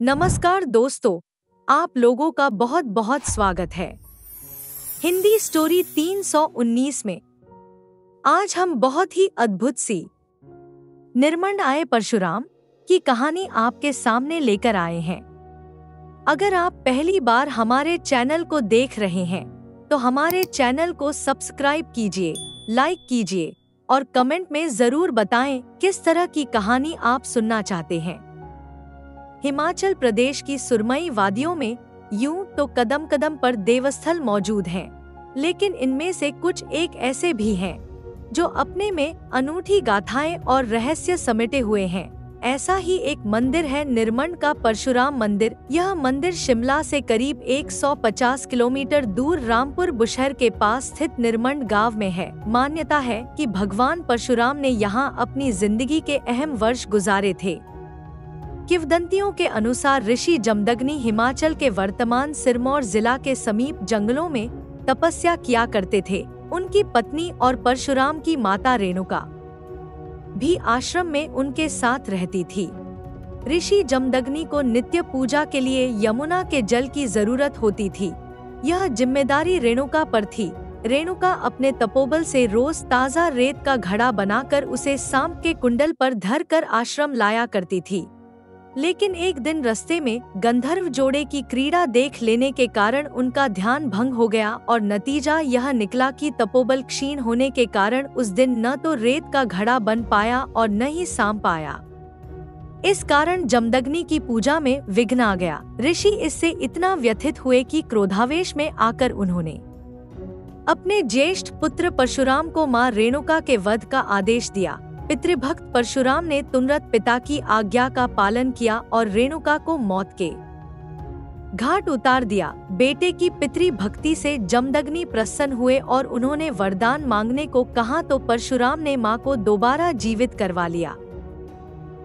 नमस्कार दोस्तों, आप लोगों का बहुत बहुत स्वागत है हिंदी स्टोरी 319 में। आज हम बहुत ही अद्भुत सी निर्मंड आए परशुराम की कहानी आपके सामने लेकर आए हैं। अगर आप पहली बार हमारे चैनल को देख रहे हैं तो हमारे चैनल को सब्सक्राइब कीजिए, लाइक कीजिए और कमेंट में जरूर बताएं किस तरह की कहानी आप सुनना चाहते हैं। हिमाचल प्रदेश की सुरमई वादियों में यूं तो कदम कदम पर देवस्थल मौजूद हैं, लेकिन इनमें से कुछ एक ऐसे भी हैं जो अपने में अनूठी गाथाएं और रहस्य समेटे हुए हैं। ऐसा ही एक मंदिर है निर्मंड का परशुराम मंदिर। यह मंदिर शिमला से करीब 150 किलोमीटर दूर रामपुर बुशहर के पास स्थित निर्मंड गांव में है। मान्यता है कि भगवान परशुराम ने यहाँ अपनी जिंदगी के अहम वर्ष गुजारे थे। किंवदंतियों के अनुसार ऋषि जमदग्नि हिमाचल के वर्तमान सिरमौर जिला के समीप जंगलों में तपस्या किया करते थे। उनकी पत्नी और परशुराम की माता रेणुका भी आश्रम में उनके साथ रहती थी। ऋषि जमदग्नि को नित्य पूजा के लिए यमुना के जल की जरूरत होती थी। यह जिम्मेदारी रेणुका पर थी। रेणुका अपने तपोबल से रोज ताजा रेत का घड़ा बनाकर उसे सांप के कुंडल पर धर कर आश्रम लाया करती थी। लेकिन एक दिन रास्ते में गंधर्व जोड़े की क्रीड़ा देख लेने के कारण उनका ध्यान भंग हो गया और नतीजा यह निकला कि तपोबल क्षीण होने के कारण उस दिन न तो रेत का घड़ा बन पाया और न ही सांप आया। इस कारण जमदग्नि की पूजा में विघ्न आ गया। ऋषि इससे इतना व्यथित हुए कि क्रोधावेश में आकर उन्होंने अपने ज्येष्ठ पुत्र परशुराम को मां रेणुका के वध का आदेश दिया। पितृभक्त परशुराम ने तुरंत पिता की आज्ञा का पालन किया और रेणुका को मौत के घाट उतार दिया। बेटे की पितृभक्ति से जमदग्नि प्रसन्न हुए और उन्होंने वरदान मांगने को कहा तो परशुराम ने मां को दोबारा जीवित करवा लिया।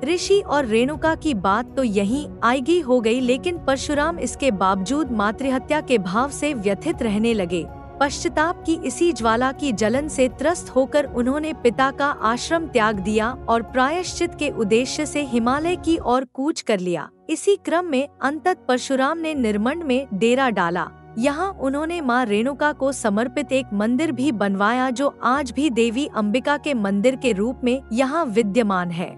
ऋषि और रेणुका की बात तो यहीं आईगी हो गई, लेकिन परशुराम इसके बावजूद मातृहत्या के भाव से व्यथित रहने लगे। पश्चाताप की इसी ज्वाला की जलन से त्रस्त होकर उन्होंने पिता का आश्रम त्याग दिया और प्रायश्चित के उद्देश्य से हिमालय की ओर कूच कर लिया। इसी क्रम में अंतत परशुराम ने निर्मंड में डेरा डाला। यहाँ उन्होंने मां रेणुका को समर्पित एक मंदिर भी बनवाया जो आज भी देवी अंबिका के मंदिर के रूप में यहाँ विद्यमान है।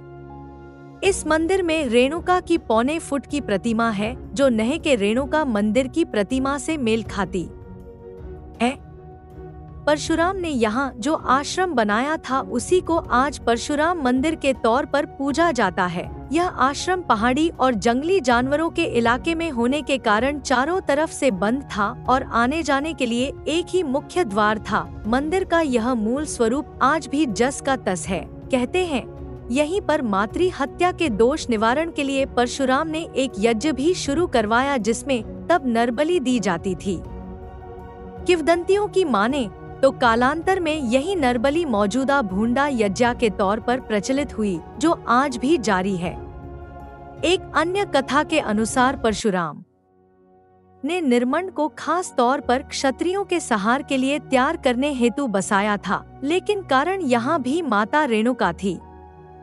इस मंदिर में रेणुका की 1.25 फुट की प्रतिमा है जो नह के रेणुका मंदिर की प्रतिमा से मेल खाती है। परशुराम ने यहाँ जो आश्रम बनाया था उसी को आज परशुराम मंदिर के तौर पर पूजा जाता है। यह आश्रम पहाड़ी और जंगली जानवरों के इलाके में होने के कारण चारों तरफ से बंद था और आने जाने के लिए एक ही मुख्य द्वार था। मंदिर का यह मूल स्वरूप आज भी जस का तस है। कहते हैं यहीं पर मातृ हत्या के दोष निवारण के लिए परशुराम ने एक यज्ञ भी शुरू करवाया जिसमें तब नरबलि दी जाती थी। किंवदंतियों की माने तो कालांतर में यही नरबलि मौजूदा भूंडा यज्ञ के तौर पर प्रचलित हुई जो आज भी जारी है। एक अन्य कथा के अनुसार परशुराम ने निर्मंड को खास तौर पर क्षत्रियों के सहार के लिए तैयार करने हेतु बसाया था, लेकिन कारण यहाँ भी माता रेणुका थी।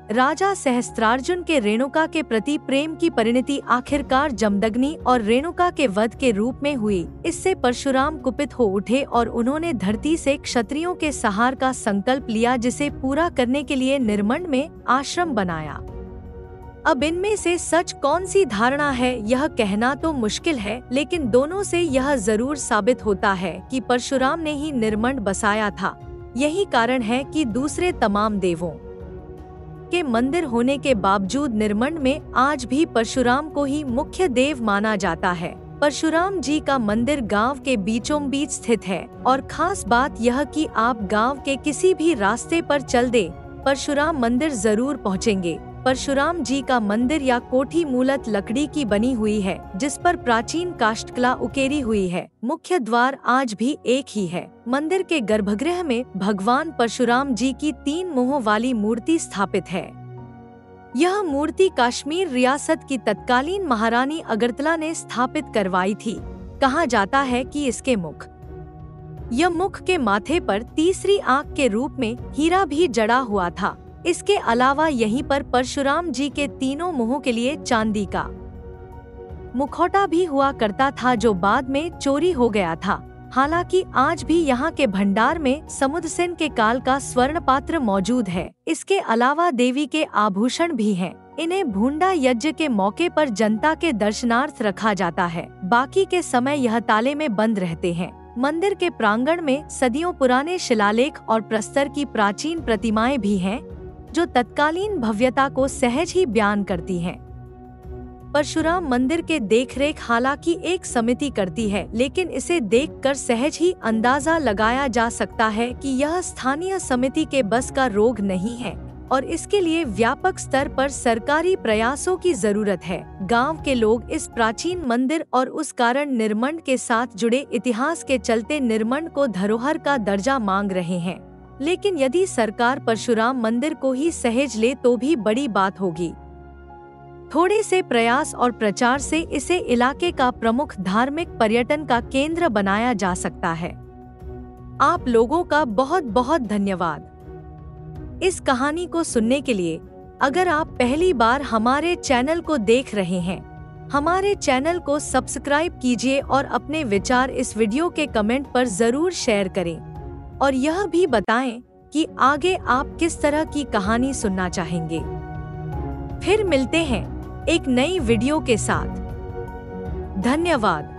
राजा सहस्त्रार्जुन के रेणुका के प्रति प्रेम की परिणति आखिरकार जमदग्नि और रेणुका के वध के रूप में हुई। इससे परशुराम कुपित हो उठे और उन्होंने धरती से क्षत्रियों के सहार का संकल्प लिया, जिसे पूरा करने के लिए निर्मंड में आश्रम बनाया। अब इनमें से सच कौन सी धारणा है यह कहना तो मुश्किल है, लेकिन दोनों से यह जरूर साबित होता है कि परशुराम ने ही निर्मंड बसाया था। यही कारण है कि दूसरे तमाम देवों के मंदिर होने के बावजूद निर्मंड में आज भी परशुराम को ही मुख्य देव माना जाता है। परशुराम जी का मंदिर गांव के बीचों बीच स्थित है और खास बात यह कि आप गांव के किसी भी रास्ते पर चल दे परशुराम मंदिर जरूर पहुंचेंगे। परशुराम जी का मंदिर या कोठी मूलत लकड़ी की बनी हुई है जिस पर प्राचीन काष्ठकला उकेरी हुई है। मुख्य द्वार आज भी एक ही है। मंदिर के गर्भगृह में भगवान परशुराम जी की 3 मुंहों वाली मूर्ति स्थापित है। यह मूर्ति कश्मीर रियासत की तत्कालीन महारानी अगरतला ने स्थापित करवाई थी। कहा जाता है कि इसके मुख के माथे पर तीसरी आंख के रूप में हीरा भी जड़ा हुआ था। इसके अलावा यहीं पर परशुराम जी के तीनों मुंहों के लिए चांदी का मुखौटा भी हुआ करता था जो बाद में चोरी हो गया था। हालांकि आज भी यहाँ के भंडार में समुद्रसेन के काल का स्वर्ण पात्र मौजूद है। इसके अलावा देवी के आभूषण भी हैं। इन्हें भूंडा यज्ञ के मौके पर जनता के दर्शनार्थ रखा जाता है। बाकी के समय यह ताले में बंद रहते हैं। मंदिर के प्रांगण में सदियों पुराने शिलालेख और प्रस्तर की प्राचीन प्रतिमाएं भी हैं, जो तत्कालीन भव्यता को सहज ही बयान करती हैं। परशुराम मंदिर के देखरेख हालांकि एक समिति करती है, लेकिन इसे देखकर सहज ही अंदाजा लगाया जा सकता है कि यह स्थानीय समिति के बस का रोग नहीं है और इसके लिए व्यापक स्तर पर सरकारी प्रयासों की जरूरत है। गांव के लोग इस प्राचीन मंदिर और उस कारण निर्मंड के साथ जुड़े इतिहास के चलते निर्मंड को धरोहर का दर्जा मांग रहे हैं। लेकिन यदि सरकार परशुराम मंदिर को ही सहेज ले तो भी बड़ी बात होगी। थोड़े से प्रयास और प्रचार से इसे इलाके का प्रमुख धार्मिक पर्यटन का केंद्र बनाया जा सकता है। आप लोगों का बहुत बहुत धन्यवाद इस कहानी को सुनने के लिए। अगर आप पहली बार हमारे चैनल को देख रहे हैं, हमारे चैनल को सब्सक्राइब कीजिए और अपने विचार इस वीडियो के कमेंट पर जरूर शेयर करें और यह भी बताएं कि आगे आप किस तरह की कहानी सुनना चाहेंगे। फिर मिलते हैं एक नई वीडियो के साथ। धन्यवाद।